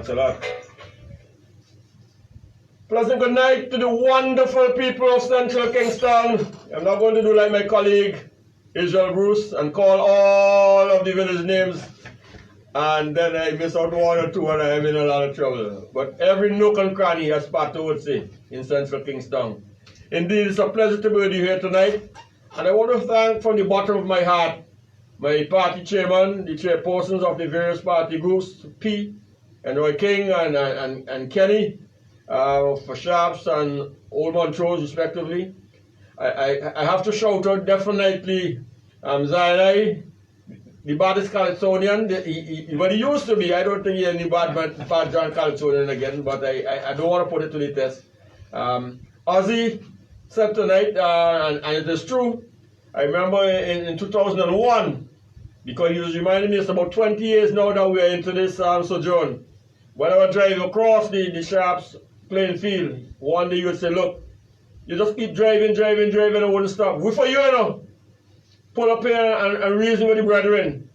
Thanks a lot. Pleasant good night to the wonderful people of Central Kingston. I'm not going to do like my colleague Israel Bruce and call all of the village names, and then I miss out one or two and I'm in a lot of trouble. But every nook and cranny, as Pato would say, in Central Kingston. Indeed, it's a pleasure to be with you here tonight. And I want to thank from the bottom of my heart my party chairman, the chairpersons of the various party groups, P. and Roy King and Kenny, for Sharps and Old Montrose respectively. I have to shout out definitely Zainai, the baddest Calypsonian. What he used to be, I don't think he's any bad John Calypsonian again, but I don't want to put it to the test. Ozzy said tonight, and it is true, I remember in 2001, because he was reminding me it's about 20 years now that we are into this sojourn. When I was driving across the Sharps playing field, one day you would say, look, you just keep driving, and wouldn't stop. We for you, you know. Pull up here and reason with the brethren.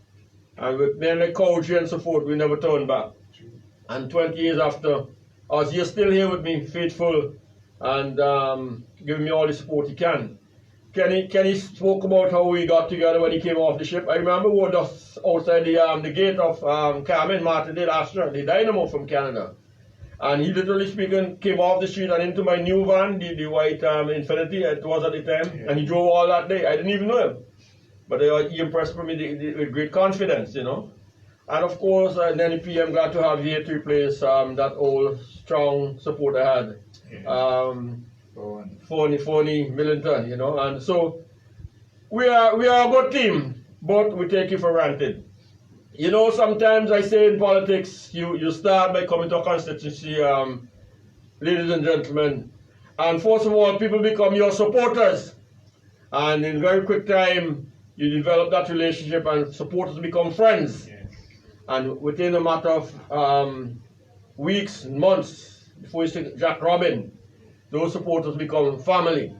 And with men like Cowdrey and so forth, we never turned back. And 20 years after, Ozzy is still here with me, faithful, and giving me all the support he can. Kenny spoke about how we got together when he came off the ship. I remember we were just outside the gate of Carmen Martindale, Astra, the dynamo from Canada. And he literally speaking came off the street and into my new van, the white Infinity, it was at the time, yeah. And he drove all that day. I didn't even know him. But he impressed me with great confidence, you know. And of course, then the PM glad to have here to replace that old strong support I had. Yeah. Phony Millington, you know. And so we are a good team, but we take you for granted. You know, sometimes I say in politics, you start by coming to a constituency, ladies and gentlemen, and first of all, people become your supporters. And in very quick time, you develop that relationship and supporters become friends. Yes. And within a matter of weeks, months, before you see Jack Robin, those supporters become family.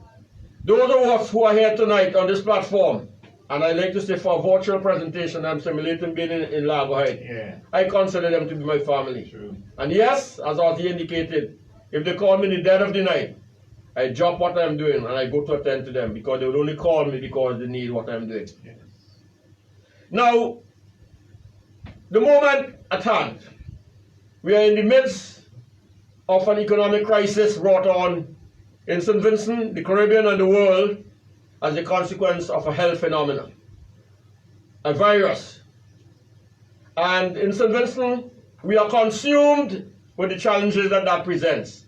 Those of us who are here tonight on this platform, and I like to say for a virtual presentation, I'm simulating being in Lago Heights. Yeah. I consider them to be my family. True. And yes, as Ozzy indicated, if they call me in the dead of the night, I drop what I'm doing and I go to attend to them because they would only call me because they need what I'm doing. Yes. Now, the moment at hand, we are in the midst of an economic crisis brought on in St. Vincent, the Caribbean, and the world as a consequence of a health phenomenon, a virus. And in St. Vincent, we are consumed with the challenges that presents.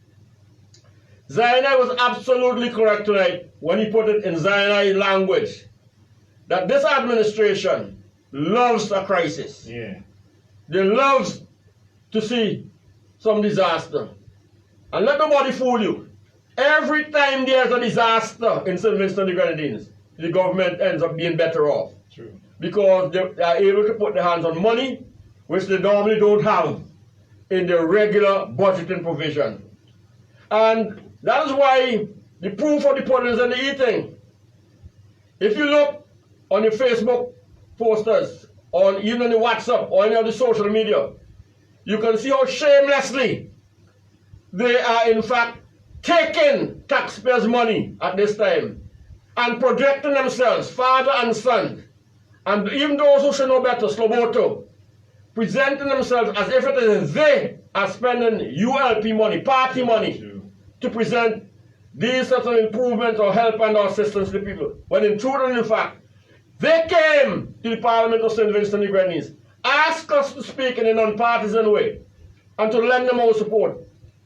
Zainai was absolutely correct tonight when he put it in Zainai language, that this administration loves a crisis. Yeah. They love to see some disaster. And let nobody fool you. Every time there's a disaster in St. Vincent and the Grenadines, the government ends up being better off. True. Because they are able to put their hands on money, which they normally don't have in their regular budgeting provision. And that is why the proof of the pudding is in the eating. If you look on the Facebook posters, or even on the WhatsApp, or any of the social media, you can see how shamelessly they are in fact taking taxpayers' money at this time and projecting themselves, father and son, and even those who should know better, Sloboto, presenting themselves as if it is they are spending ULP money, party money, to present these sorts of improvements or help and assistance to people. When in truth and in fact, they came to the Parliament of St. Vincent and the Grenadines, asked us to speak in a non-partisan way, and to lend them our support.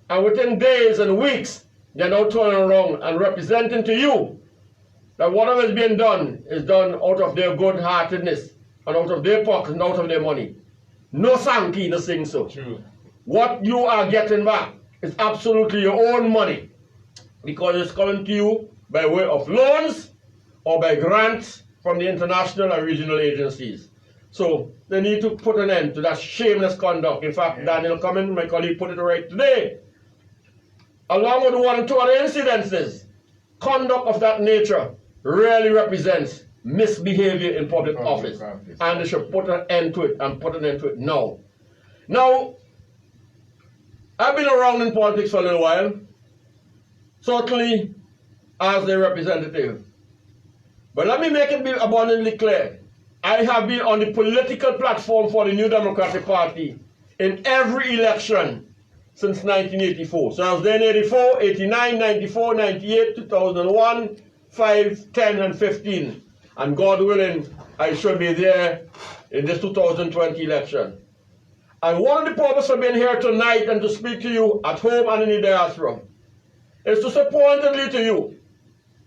And within days and weeks, they're now turning around and representing to you that whatever is being done is done out of their good-heartedness and out of their pockets and out of their money. No Sankey to sing so. True. What you are getting back is absolutely your own money because it's coming to you by way of loans or by grants from the international and regional agencies. So they need to put an end to that shameless conduct. In fact, Daniel Cummins, my colleague, put it right today. Along with one or two other incidences, conduct of that nature really represents misbehavior in public office. And they should put an end to it and put an end to it now. Now, I've been around in politics for a little while, certainly as a representative. But let me make it be abundantly clear. I have been on the political platform for the New Democratic Party in every election since 1984. So I was there in 84, 89, 94, 98, 2001, 5, 10, and 15. And God willing, I should be there in this 2020 election. And one of the purposes of being here tonight and to speak to you at home and in the diaspora is to say pointedly to you,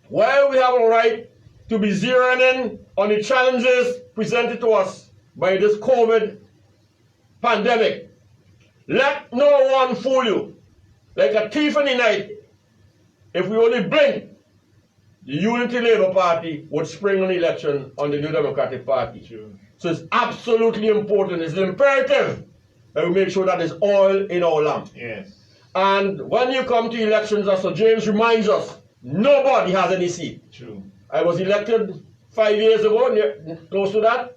while we have a right to be zeroing in on the challenges presented to us by this COVID pandemic, let no one fool you. Like a thief in the night, if we only blink, the Unity Labour Party would spring an election on the New Democratic Party. Sure. So it's absolutely important, it's imperative that we make sure that it's oil in our lamp. Yes. And when you come to elections, as Sir James reminds us, nobody has any seat. True. I was elected 5 years ago, close to that.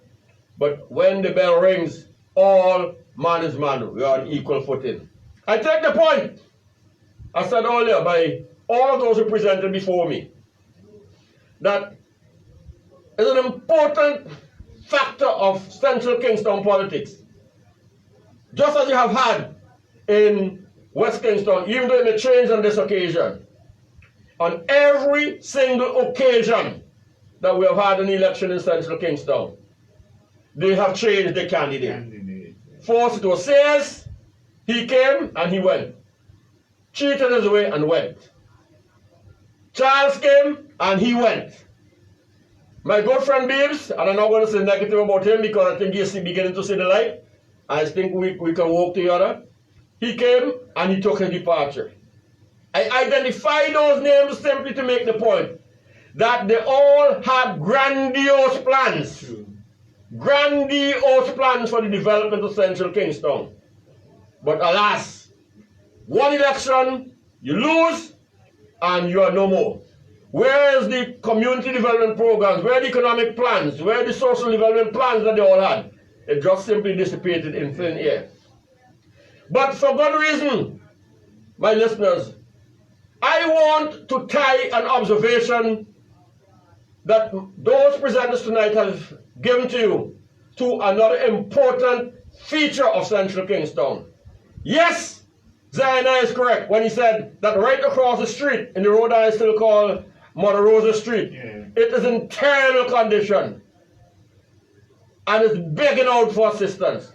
But when the bell rings, all man is man. We are on equal footing. I take the point, I said earlier, by all of those who presented before me, that is an important factor of Central Kingston politics. Just as you have had in West Kingston, even though it may change on this occasion, on every single occasion that we have had an election in Central Kingston, they have changed the candidate. First it was Sayers, he came and he went. Cheated his way and went. Charles came and he went. My good friend Bibbs, and I'm not going to say negative about him because I think he's beginning to see the light. I think we can work together. He came and he took his departure. I identify those names simply to make the point that they all had grandiose plans. True. Grandiose plans for the development of Central Kingston. But alas, one election, you lose, and you are no more. Where is the community development programs? Where are the economic plans? Where are the social development plans that they all had? It just simply dissipated in thin air. But for good reason, my listeners, I want to tie an observation that those presenters tonight have given to you to another important feature of Central Kingston. Yes, Zion is correct when he said that right across the street in the road I still call Mother Rosa Street, it is in terrible condition and it's begging out for assistance.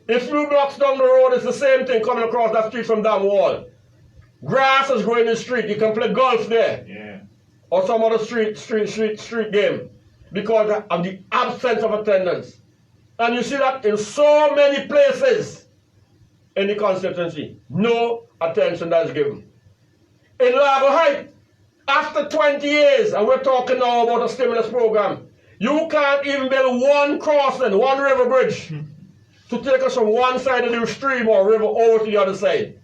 A few blocks down the road, it's the same thing coming across that street from Dam Wall. Grass is growing in the street. You can play golf there. Yeah. Or some other street game because of the absence of attendance. And you see that in so many places in the constituency. No attention that is given. In Lago Heights, after 20 years, and we're talking now about a stimulus program, you can't even build one crossing, one river bridge to take us from one side of the stream or river over to the other side.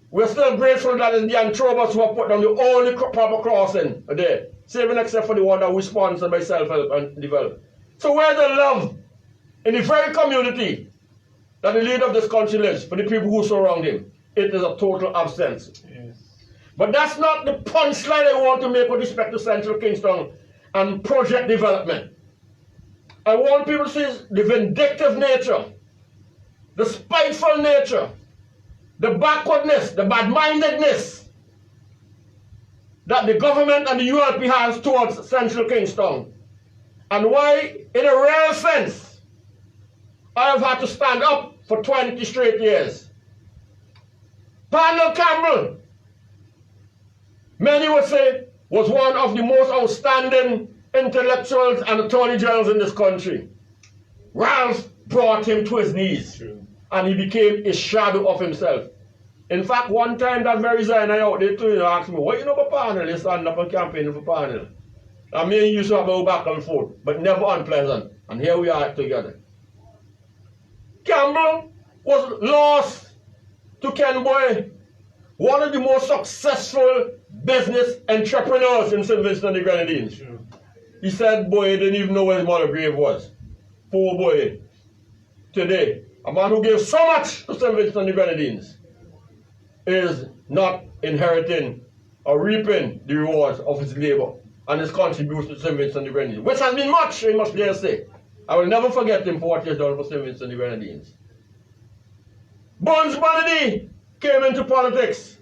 We're still grateful that it's the Antrobus who have put down the only proper crossing there, saving except for the one that we sponsor by self-help and develop. So where's the love in the very community that the leader of this country lives, for the people who surround him? It is a total absence. Yes. But that's not the punchline I want to make with respect to Central Kingston and project development. I want people to see the vindictive nature, the spiteful nature, the backwardness, the bad-mindedness that the government and the ULP has towards Central Kingston. And why, in a real sense, I have had to stand up for 20 straight years. Parnell Campbell, many would say, was one of the most outstanding intellectuals and attorney generals in this country. Ralph brought him to his knees. True. And he became a shadow of himself. In fact, one time that very Zion I out there too, asked me, what you know about Parnell? He stand up and campaign for Parnell. I mean, he used to have a back and forth, but never unpleasant. And here we are together. Campbell was lost to Ken Boy, one of the most successful business entrepreneurs in St. Vincent and the Grenadines. Sure. He said, boy, he didn't even know where his mother grave was. Poor boy. Today, a man who gave so much to St. Vincent and the Grenadines. is not inheriting or reaping the rewards of his labor and his contribution to St. Vincent and the Grenadines, which has been much, I must dare say. I will never forget him for what he has done for St. Vincent and the Grenadines. Buns Bandy came into politics.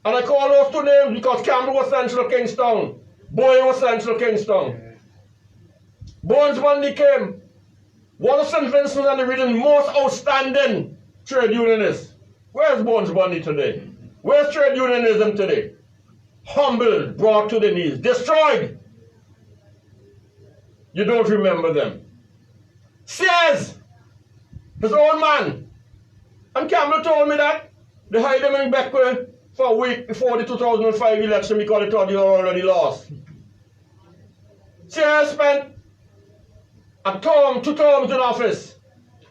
And I call those two names because Campbell was Central Kingstown, Boy was Central Kingstown. Bones Bundy came, one of St. Vincent and the region's most outstanding trade unionists. Where's Bones Bundy today? Where's trade unionism today? Humbled, brought to the knees, destroyed. You don't remember them. Sears, his own man. And Campbell told me that they hired him in Beckway for a week before the 2005 election because they thought he already lost. Sears spent a term, 2 terms in office,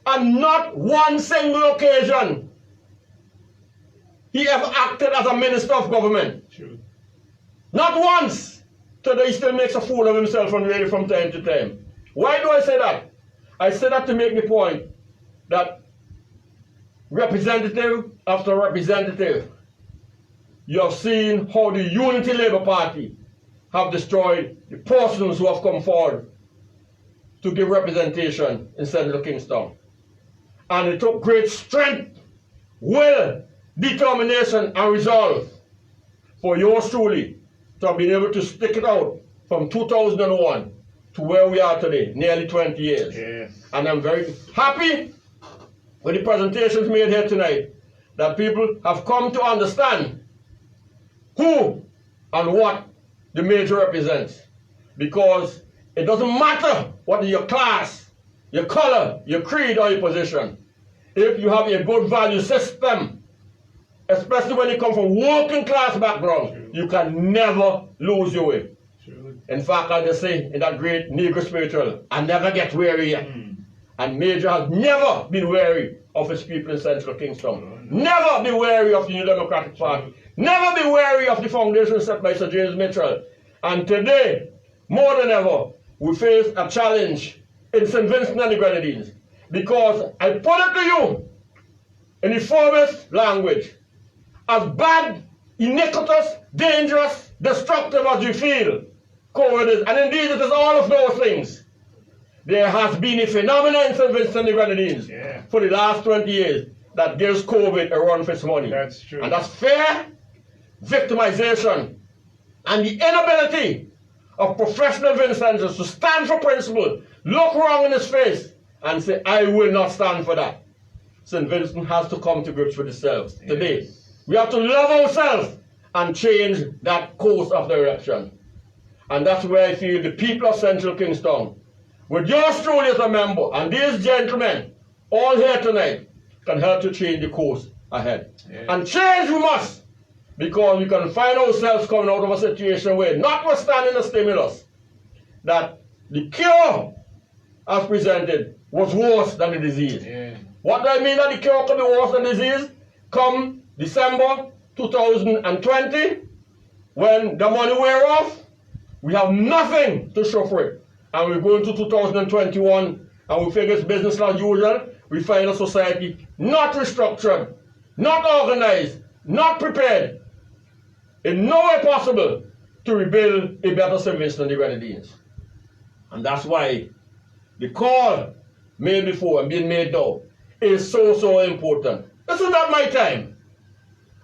and not one single occasion he ever acted as a minister of government. True. Not once. Today he still makes a fool of himself on radio from time to time. Why do I say that? I say that to make the point that representative after representative, you have seen how the Unity Labour Party have destroyed the persons who have come forward to give representation in Central Kingstown. And it took great strength, will, determination, and resolve for yours truly to have been able to stick it out from 2001 to where we are today, nearly 20 years. Yes. And I'm very happy with the presentations made here tonight that people have come to understand who and what the Major represents. Because it doesn't matter what is your class, your color, your creed, or your position. If you have a good value system, especially when you come from working class background, you can never lose your way. In fact, I just say in that great Negro spiritual, I never get weary yet. And Major has never been weary of his people in Central Kingstown. Never be weary of the New Democratic Party. Never be weary of the foundation set by Sir James Mitchell. And today, more than ever, we face a challenge in St. Vincent and the Grenadines. Because I put it to you in the firmest language, as bad, iniquitous, dangerous, destructive as you feel COVID is, and indeed it is all of those things, there has been a phenomenon in St. Vincent and the Grenadines for the last 20 years that gives COVID a run for its money. That's true. And that's fear, victimization, and the inability of professional Vincentans to stand for principle, look wrong in his face, and say, I will not stand for that. St. Vincent has to come to grips with itself today. We have to love ourselves and change that course of direction. And that's where I feel the people of Central Kingstown, with yours truly as a member, and these gentlemen, all here tonight, can help to change the course ahead. And change we must, because we can find ourselves coming out of a situation where, notwithstanding the stimulus, that the cure as presented was worse than the disease. What do I mean that the cure could be worse than the disease? Come December 2020, when the money wear off, we have nothing to show for it. And we go into 2021 and we figure it's business as usual. We find a society not restructured, not organized, not prepared, in no way possible to rebuild a better St. Vincent and the Grenadines. And that's why the call made before and being made now is so important. This is not my time.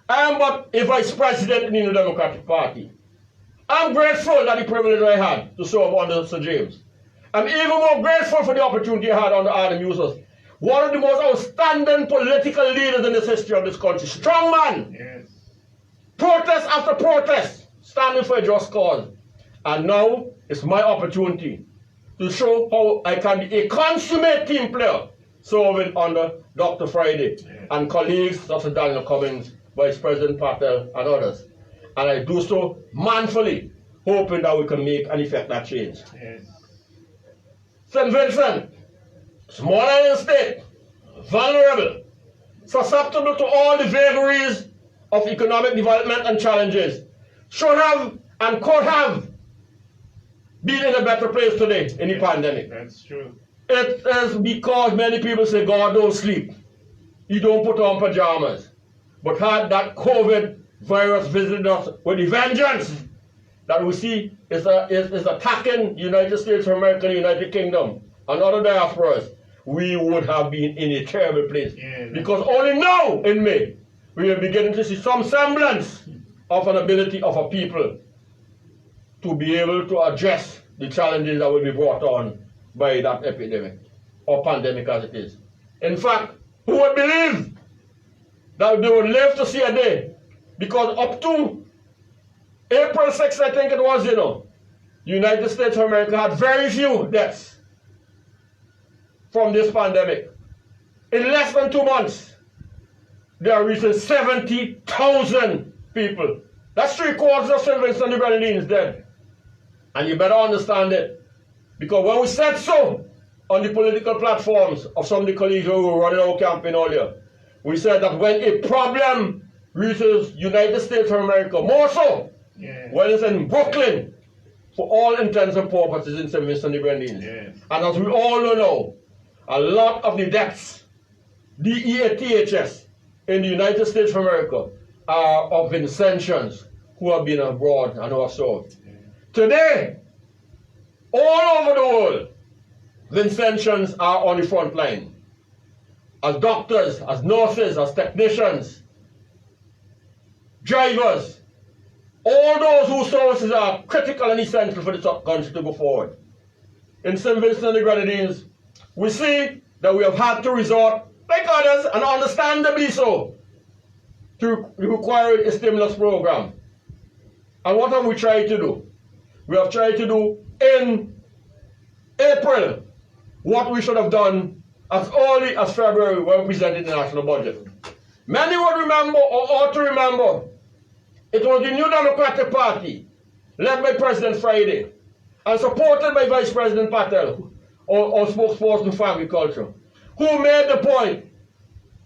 I am but a vice president in the New Democratic Party. I'm grateful that the privilege I had to serve under Sir James. I'm even more grateful for the opportunity I had under Adam Users, one of the most outstanding political leaders in the history of this country. Strong man. Protest after protest, standing for a just cause. And now it's my opportunity to show how I can be a consummate team player, serving under Dr. Friday and colleagues such as Daniel Cummings, Vice President Patel, and others. And I do so manfully, hoping that we can make and effect that change. St. Vincent, small island state, vulnerable, susceptible to all the vagaries of economic development and challenges, should have and could have been in a better place today in the pandemic. That's true. It is because many people say God don't sleep. He don't put on pajamas. but had that COVID virus visited us with a vengeance that we see is attacking the United States of America, the United Kingdom, and other diasporas, we would have been in a terrible place. Yeah, because only now in May, we are beginning to see some semblance of an ability of a people to be able to address the challenges that will be brought on by that epidemic, or pandemic as it is. In fact, who would believe that they would live to see a day? Because up to April 6th, I think it was, the United States of America had very few deaths from this pandemic. In less than 2 months, they are reaching 70,000 people. That's 3/4 of St. Vincent and the Grenadines dead. And you better understand it. Because when we said so on the political platforms of some of the colleagues who were running our campaign earlier, we said that when a problem reaches United States of America, more so when it's in Brooklyn, for all intents and purposes in St. Vincent and the Grenadines. And as we all know, a lot of the deaths, DEATHS, in the United States of America are of Vincentians who have been abroad and who are served. Today, all over the world, Vincentians are on the front line. As doctors, as nurses, as technicians, drivers, all those whose services are critical and essential for the country to go forward. In St. Vincent and the Grenadines, we see that we have had to resort, like others, and understandably so, to require a stimulus program. And what have we tried to do? We have tried to do in April what we should have done as early as February when we presented the national budget. Many would remember, or ought to remember, it was the New Democratic Party, led by President Friday, and supported by Vice President Patel, or spokesperson for agriculture, who made the point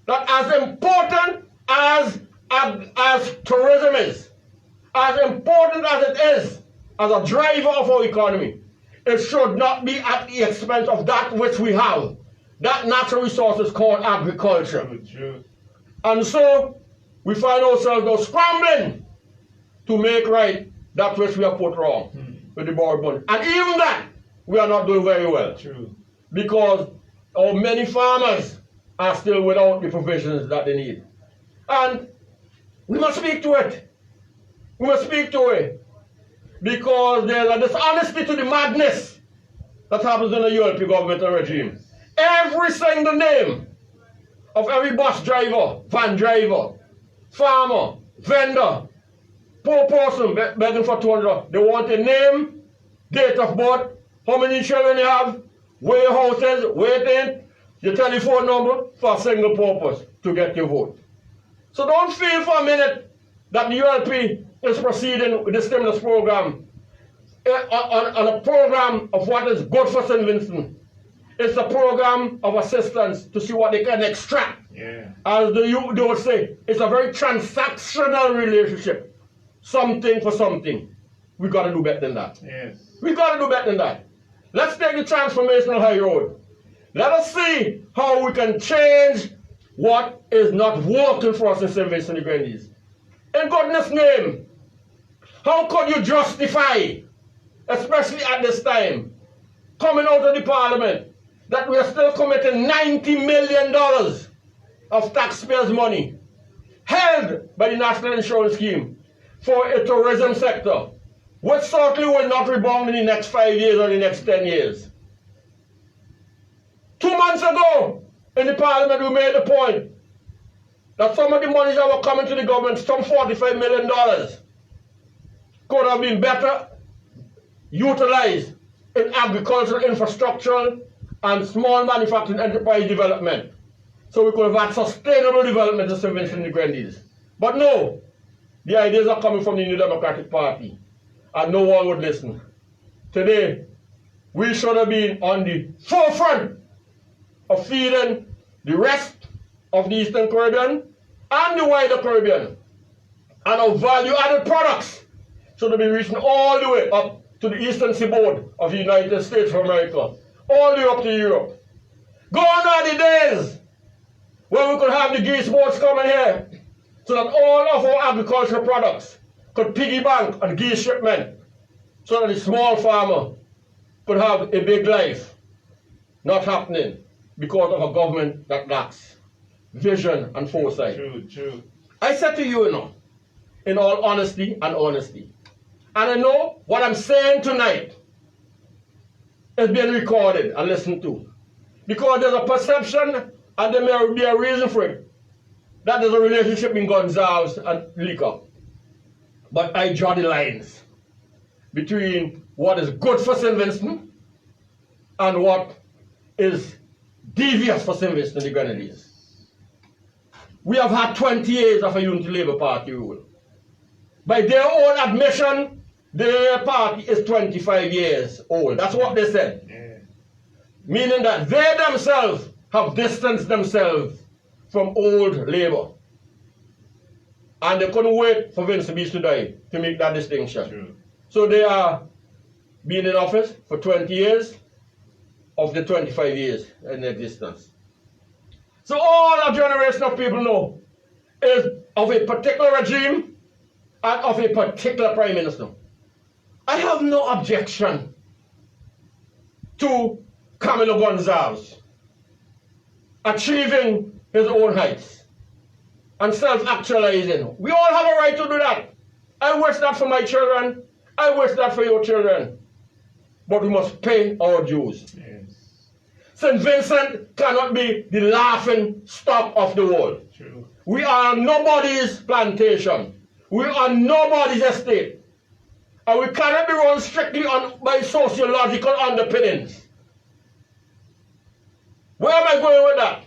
that as important as tourism is, as important as it is as a driver of our economy, it should not be at the expense of that which we have, that natural resources called agriculture. And so we find ourselves now scrambling to make right that which we have put wrong with the borrowed money. And even that, we are not doing very well. Because our many farmers are still without the provisions that they need. And we must speak to it. We must speak to it. Because there's a dishonesty to the madness that happens in the ULP government and regime. Every single name of every bus driver, van driver, farmer, vendor, poor person begging for $200, they want a name, date of birth, how many children you have, where your house is, where it ain't, your telephone number, for a single purpose, to get your vote. So don't feel for a minute that the ULP is proceeding with the stimulus program on a program of what is good for St. Vincent. It's a program of assistance to see what they can extract. As they would say, it's a very transactional relationship. Something for something. We got to do better than that. We got to do better than that. Let's take the transformational high road. Let us see how we can change what is not working for us in St. Vincent and the Grenadines. In goodness' name, how could you justify, especially at this time, coming out of the parliament, that we are still committing $90 million of taxpayers' money held by the National Insurance Scheme for a tourism sector, which certainly will not rebound in the next 5 years or the next 10 years. 2 months ago, in the parliament, we made the point that some of the monies that were coming to the government, some $45 million, could have been better utilized in agricultural, infrastructural, and small manufacturing enterprise development. So we could have had sustainable development in St. Vincent and the Grenadines. But no, the ideas are coming from the New Democratic Party, and no one would listen. Today, we should have been on the forefront of feeding the rest of the Eastern Caribbean and the wider Caribbean. And our value-added products should have been reaching all the way up to the eastern seaboard of the United States of America, all the way up to Europe. Gone are the days when we could have the geese boats coming here so that all of our agricultural products could piggy bank and give shipment, so that the small farmer could have a big life. Not happening because of a government that lacks vision and foresight. True. I said to you, in all honesty and honesty, and I know what I'm saying tonight is being recorded and listened to, because there's a perception, and there may be a reason for it, that there's a relationship in Gonzalez and Leacock. But I draw the lines between what is good for St. Vincent and what is devious for St. Vincent and the Grenadines. We have had 20 years of a Unity Labour Party rule. By their own admission, their party is 25 years old. That's what they said. Yeah. Meaning that they themselves have distanced themselves from old Labour. And they couldn't wait for Vincent Beach to die to make that distinction. True. So they are being in office for 20 years of the 25 years in existence. So all a generation of people know is of a particular regime and of a particular prime minister. I have no objection to Camilo Gonzalez achieving his own heights and self-actualizing. We all have a right to do that. I wish that for my children. I wish that for your children. But we must pay our dues. Yes. St. Vincent cannot be the laughing stock of the world. True. We are nobody's plantation. We are nobody's estate. And we cannot be run strictly by sociological underpinnings. Where am I going with that?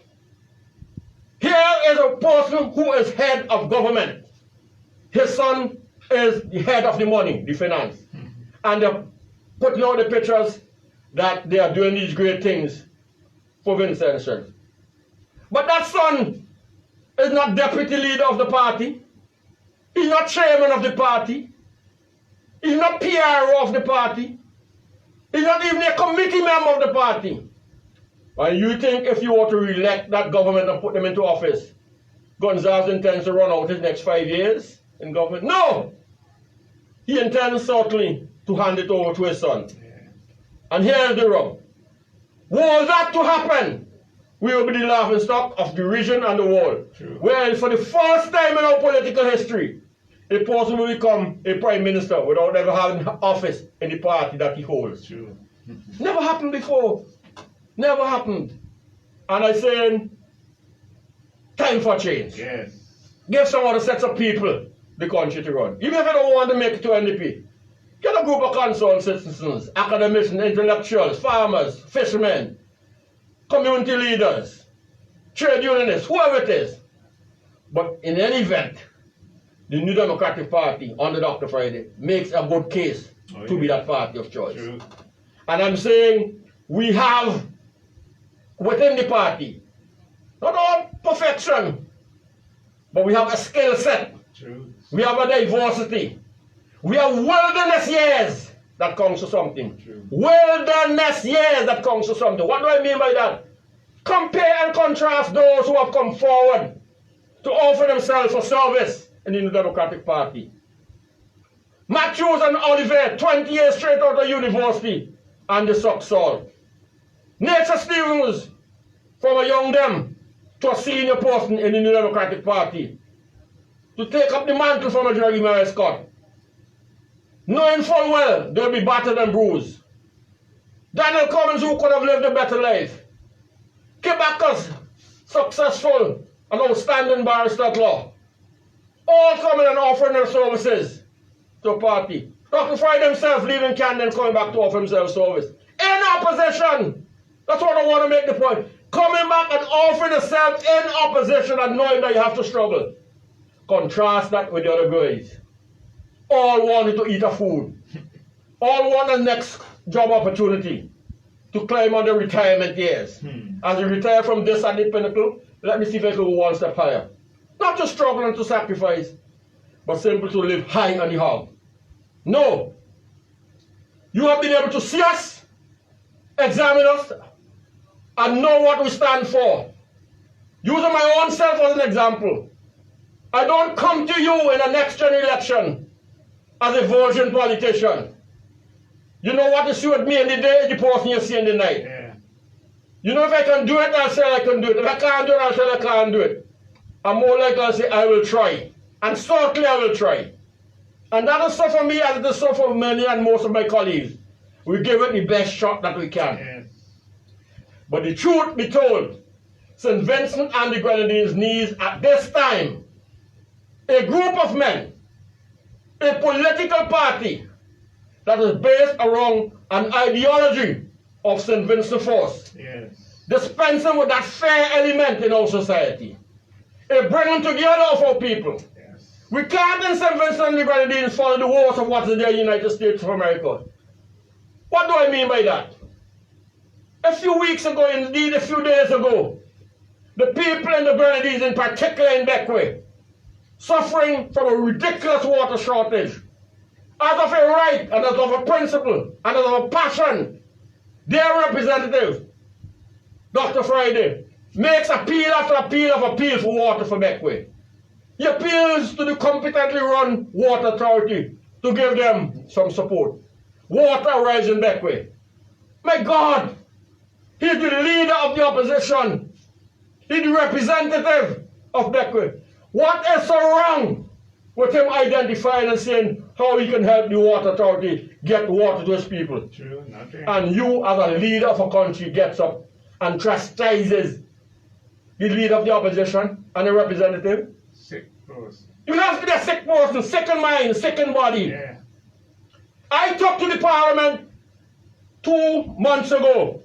Here is a person who is head of government. His son is the head of the money, the finance. And they're putting out the pictures that they are doing these great things for Vincent. But that son is not deputy leader of the party. He's not chairman of the party. He's not PRO of the party. He's not even a committee member of the party. And you think if you were to re-elect that government and put them into office, Gonzalez intends to run out his next 5 years in government? No! He intends certainly to hand it over to his son. Yeah. And here's the rub. Were that to happen, we will be the laughing stock of the region and the world. True. Where for the first time in our political history, a person will become a prime minister without ever having office in the party that he holds. True. Never happened before. Never happened. And I'm saying, time for change. Yes. Give some other sets of people the country to run. Even if you don't want to make it to NDP, get a group of concerned citizens, academicians, intellectuals, farmers, fishermen, community leaders, trade unionists, whoever it is. But in any event, the New Democratic Party under Dr. Friday makes a good case to be that party of choice. True. And I'm saying we have within the party, not all perfection, but we have a skill set. True. We have a diversity. We have wilderness years that counts for something. True. Wilderness years that counts for something. What do I mean by that? Compare and contrast those who have come forward to offer themselves for service in the New Democratic Party. Matthews and Oliver, 20 years straight out of university, and the Soxall. Nature Stevens, from a young dem to a senior person in the New Democratic Party, to take up the mantle from a Jerry Mary Scott, knowing full well they'll be battered and bruised. Daniel Cummins, who could have lived a better life. Quebecers, successful and outstanding barrister at law, all coming and offering their services to a party. Dr. Friday himself leaving Canada and coming back to offer himself service. In opposition. That's what I want to make the point. Coming back and offering himself in opposition and knowing that you have to struggle. Contrast that with the other guys. All wanted to eat a food. All want a next job opportunity to climb on the retirement years. As you retire from this at the pinnacle, let me see if I can go one step higher. Not to struggle and to sacrifice, but simply to live high on the hog. No. You have been able to see us, examine us, and know what we stand for. Using my own self as an example. I don't come to you in the next general election as a virgin politician. You know what is with me in the day, the person you see in the night. Yeah. You know, if I can do it, I'll say I can do it. If I can't do it, I'll say I can't do it. I'm more likely to say I will try. And certainly I will try. And that is so for me as it is so for many and most of my colleagues. We give it the best shot that we can. Yes. But the truth be told, St. Vincent and the Grenadines needs at this time a group of men, a political party that is based around an ideology of St. Vincent Force, Yes. dispensing with that fair element in our society, a bringing together of our people. Yes. We can't in St. Vincent and the Grenadines follow the wars of what's in the United States of America. What do I mean by that? A few weeks ago, indeed a few days ago, the people in the Grenadines, in particular in Beckway, suffering from a ridiculous water shortage. As of a right, and as of a principle, and as of a passion, their representative, Dr. Friday, makes appeal after appeal of appeal for water for Beckway. He appeals to the competently run water authority to give them some support. Water arrives in Beckway. My God, he's the leader of the opposition. He's the representative of Beckway. What is so wrong with him identifying and saying how he can help the water authority get water to his people? True, nothing. And you, as a leader of a country, gets up and chastises the leader of the opposition and the representative. Sick person. You have to be a sick person, sick in mind, sick in body. Yeah. I took to the parliament 2 months ago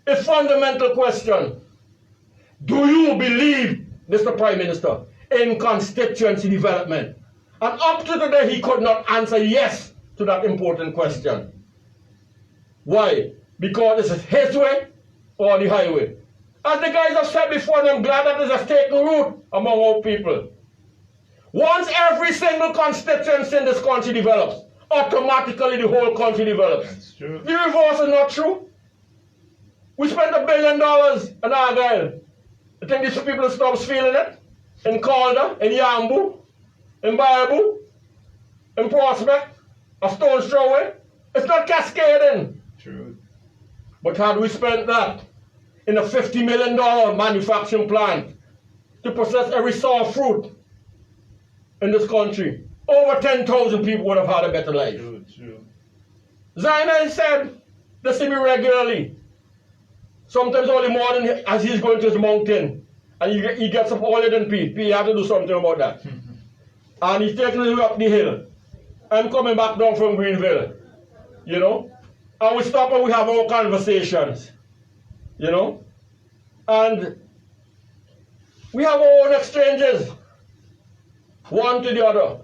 a fundamental question. Do you believe, Mr. Prime Minister, in constituency development? And up to today, he could not answer yes to that important question. Why? Because this is his way or the highway. As the guys have said before, and I'm glad that this has taken root among our people. Once every single constituency in this country develops, automatically the whole country develops. That's true. The reverse is not true. We spent $1 billion in Argyle. I think these people stop feeling it. In Calder, in Yambu, in Baibu, in Prospect, a stone's throw away. It's not cascading. True. But had we spent that in a $50 million manufacturing plant to process every sour fruit in this country, over 10,000 people would have had a better life. True, true. Zaina said, they see me regularly. Sometimes early morning as he's going to his mountain, and he gets up earlier than Pete. Pete have to do something about that. And he's taking me up the hill. I'm coming back down from Greenville, you know. And we stop and we have our conversations, you know. And we have our own exchanges, one to the other.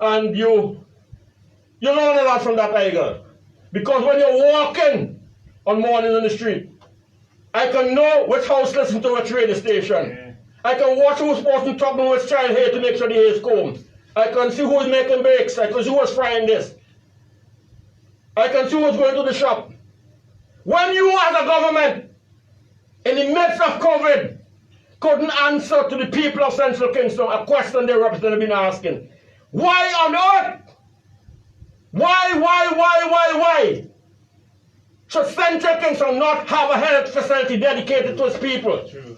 And you learn a lot from that angle. Because when you're walking on mornings in the street, I can know which house listen to which radio station. Yeah. I can watch who's supposed to talk to which child here to make sure the hair is combed. I can see who's making bakes. I can see who's frying this. I can see who's going to the shop. When you as a government, in the midst of COVID, couldn't answer to the people of Central Kingston a question their representative been asking, why on earth? Why should Central Kingston not have a health facility dedicated to its people? True.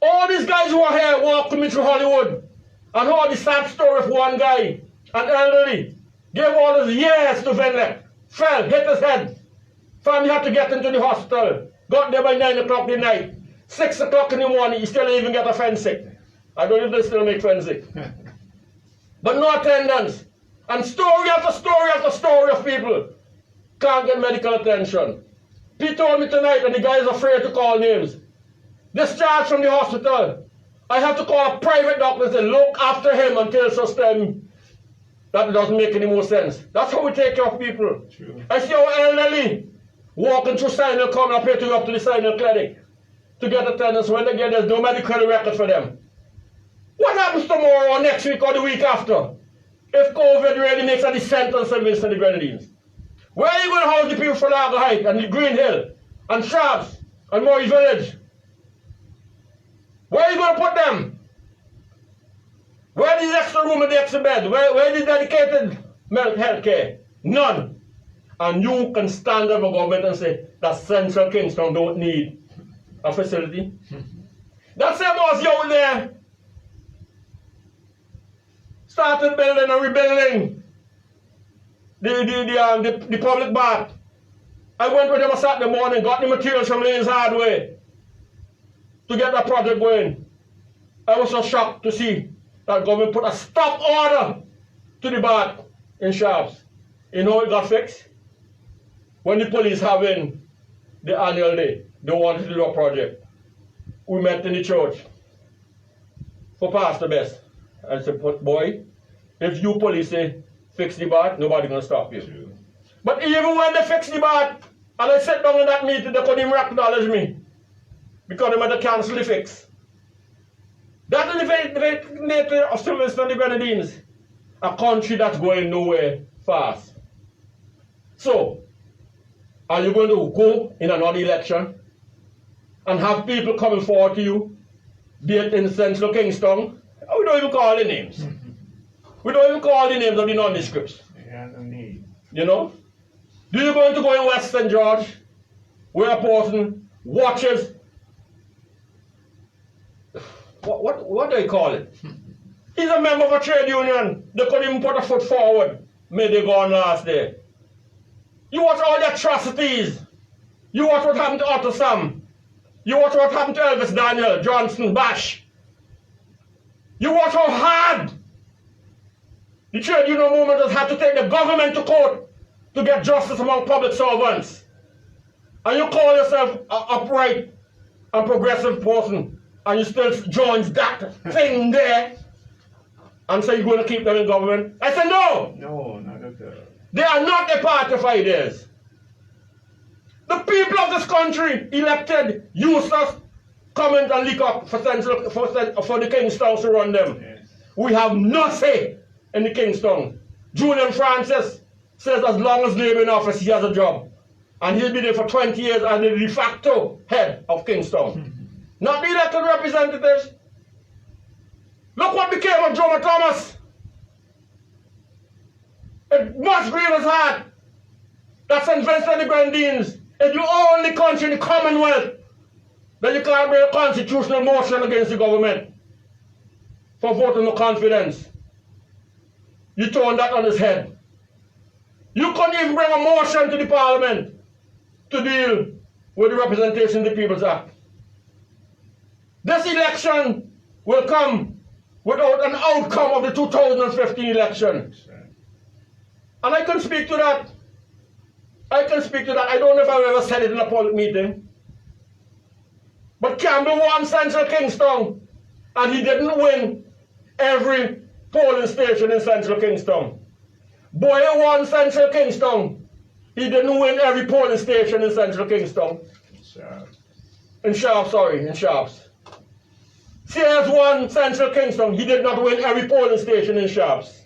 All these guys who are here walking me through Hollywood and heard the sad story of one guy, an elderly, gave all his years to Venlek, fell, hit his head. Family had to get him to the hospital. Got there by 9 o'clock at night. 6 o'clock in the morning, he still even get a forensic. I don't know if they still make forensic. But no attendance. And story after story after story of people can't get medical attention. Pete told me tonight, and the guy is afraid to call names. Discharged from the hospital. I have to call a private doctor and say, look after him until such time. That doesn't make any more sense. That's how we take care of people. True. I see our elderly walking through Sinal, coming up here to go up to the Sinal clinic to get attendance. When they get there's no medical record for them. What happens tomorrow or next week or the week after if COVID really makes a descent on St. Vincent and the Grenadines? Where are you going to house the people from Lager Heights and Green Hill and Sharps and Murray Village? Where are you going to put them? Where is the extra room in the extra bed? Where is the dedicated health care? None. And you can stand up for government and say that Central Kingston don't need a facility. That same house out there started building and rebuilding the public bath. I went with them on Saturday morning, got the materials from Lane's Hardware to get that project going. I was so shocked to see that government put a stop order to the bath in Sharps. You know it got fixed? When the police having the annual day, they wanted to do a project. We met in the church for Pastor Best. I said, boy, if you police say fix the bath, nobody gonna stop you. True. But even when they fix the bath, and I sat down in that meeting, they couldn't even acknowledge me because they might have cancelled the fix. That is the very nature of Sylvester and the Grenadines, a country that's going nowhere fast. So, are you going to go in another election and have people coming forward to you, be it in Central Kingston? We don't even call the names. We don't even call the names of the nondescripts. Yeah, no need. You know? Do you going to go in West St. George where a person watches, what do they call it? He's a member of a trade union. They couldn't even put a foot forward. May they go on last day. You watch all the atrocities. You watch what happened to Otto Sam. You watch what happened to Elvis Daniel, Johnson, Bash. You watch how hard the trade union movement has had to take the government to court to get justice among public servants. And you call yourself an upright and progressive person, and you still join that thing there and say you're going to keep them in government? I said no! No, not at all. They are not a part of ideas. The people of this country elected Eustace, Cummins and Leacock for the Kingstown to run them. Yes. We have no say in the Kingstown. Julian Francis says as long as Labour in office, he has a job. And he'll be there for 20 years as the de facto head of Kingstown. Not the elected representatives. Look what became of Joe Thomas. It must grieve his heart that St. Vincent and the Grenadines is the only country in the Commonwealth that you can't bring a constitutional motion against the government for voting no confidence. You turn that on his head. You couldn't even bring a motion to the Parliament to deal with the Representation of the People's Act. This election will come without an outcome of the 2015 election. And I can speak to that. I can speak to that. I don't know if I've ever said it in a public meeting. But Campbell won Central Kingston, and he didn't win every polling station in Central Kingston. Boyer won Central Kingston. He didn't win every polling station in Central Kingston. In Sharps. Sears won Central Kingston. He did not win every polling station in Sharps.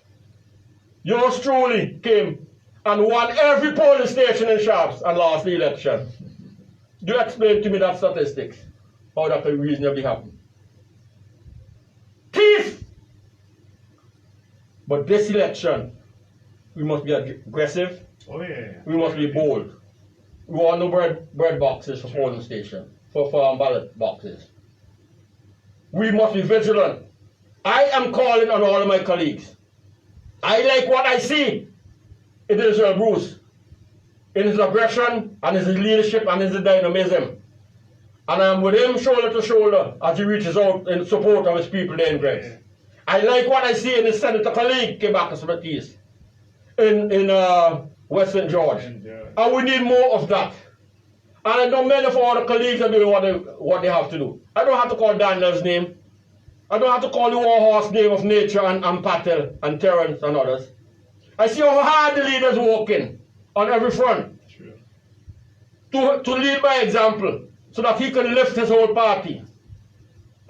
Yours truly came and won every polling station in Sharps and lost the election. Do you explain to me that statistics? How that could reasonably happen? Thief! But this election, we must be aggressive. Oh, yeah. We must be bold. We want no bread boxes for polling station, for ballot boxes. We must be vigilant. I am calling on all of my colleagues. I like what I see in Israel Bruce, in his aggression and his leadership and his dynamism. And I'm with him shoulder to shoulder as he reaches out in support of his people there in Grace. I like what I see in his senator colleague, Kebaka Smatis, in West St. George. And we need more of that. And I know many of our other colleagues are doing what they have to do. I don't have to call Daniel's name. I don't have to call the warhorse name of Nature and Patel and Terrence and others. I see how hard the leaders working on every front. To lead by example so that he can lift his whole party.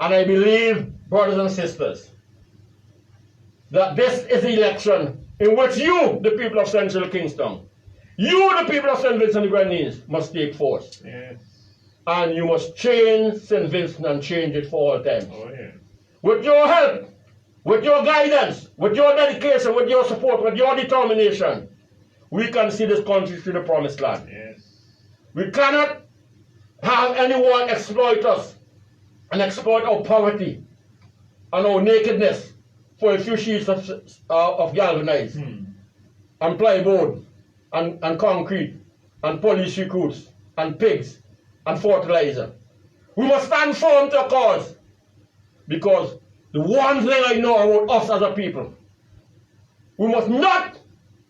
And I believe, brothers and sisters, that this is the election in which you, the people of Central Kingston, you, the people of St. Vincent and the Grenadines, must take force. Yes. And you must change St. Vincent and change it for all time. Oh, yeah. With your help, with your guidance, with your dedication, with your support, with your determination, we can see this country to the promised land. Yes. We cannot have anyone exploit us and exploit our poverty and our nakedness for a few sheets of galvanized and plywood and concrete and police recruits and pigs and fertilizer. We must stand firm to a cause, because the one thing I know about us as a people, we must not,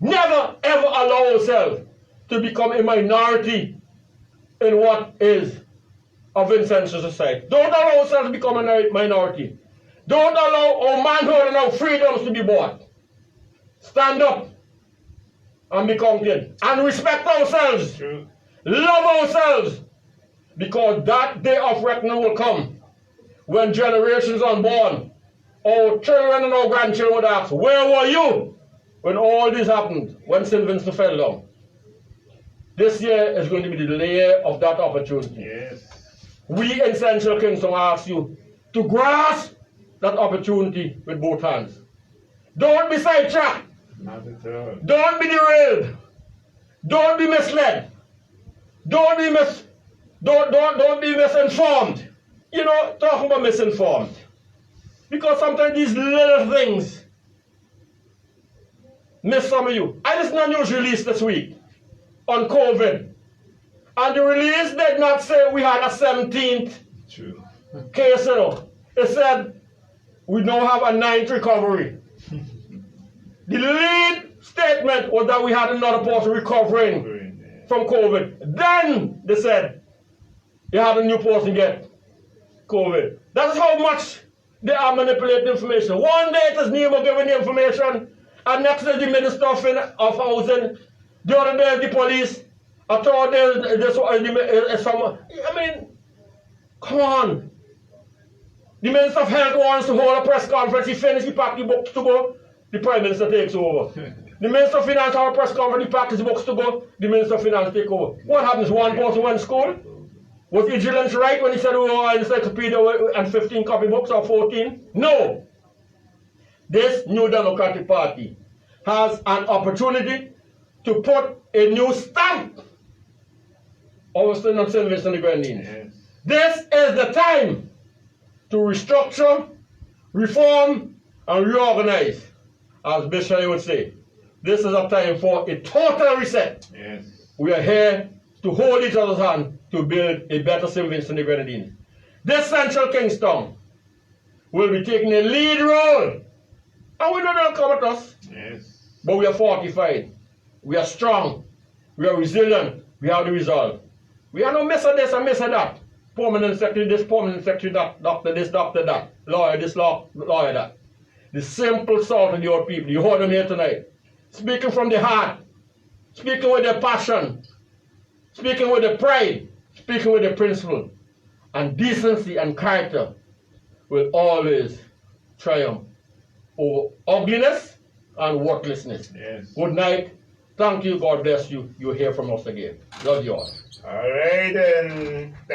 never, ever allow ourselves to become a minority in what is a Vincent's society. Don't allow ourselves to become a minority. Don't allow our manhood and our freedoms to be bought. Stand up and be counted. And respect ourselves. True. Love ourselves. Because that day of reckoning will come when generations unborn, our children and our grandchildren would ask, where were you when all this happened, when St. Vincent fell down? This year is going to be the layer of that opportunity. Yes. We in Central Kingston ask you to grasp that opportunity with both hands. Don't be sidetracked. Not at all. Don't be derailed. Don't be misled. Don't be misinformed. You know, talking about misinformed. Because sometimes these little things miss some of you. I listened to a news release this week on COVID. And the release did not say we had a 17th True. case, you know. It said we now have a 9th recovery. The lead statement was that we had another person recovering from COVID. Then they said you had a new person get COVID. That's how much they are manipulating information. One day it is Nemo giving the information, and next day the Minister of Housing, the other day the police, a third day some. I mean, come on. The Minister of Health wants to hold a press conference. He finished, he packed the books to go. The Prime Minister takes over. The Minister of Finance has a press conference. He packs his books to go. The Minister of Finance takes over. What happens? One person went to school. Was Vigilance right when he said we were an encyclopedia and 15 copybooks or 14? No. This new Democratic Party has an opportunity to put a new stamp on St. Vincent and the Grenadines. Yes. This is the time to restructure, reform, and reorganize. As Bishop would say, this is a time for a total reset. Yes. We are here to hold each other's hand to build a better St. Vincent and the Grenadines. This Central Kingston will be taking a lead role. And we know they'll come at us. Yes. But we are fortified. We are strong. We are resilient. We have the resolve. We are no miss of this and miss of that. Permanent secretary this, permanent secretary that, doctor this, doctor that, lawyer this, lawyer that. The simple salt of your people. You heard them here tonight. Speaking from the heart. Speaking with the passion. Speaking with the pride. Speaking with the principle. And decency and character will always triumph over ugliness and worthlessness. Yes. Good night. Thank you. God bless you. You'll hear from us again. Love you all. All right, then.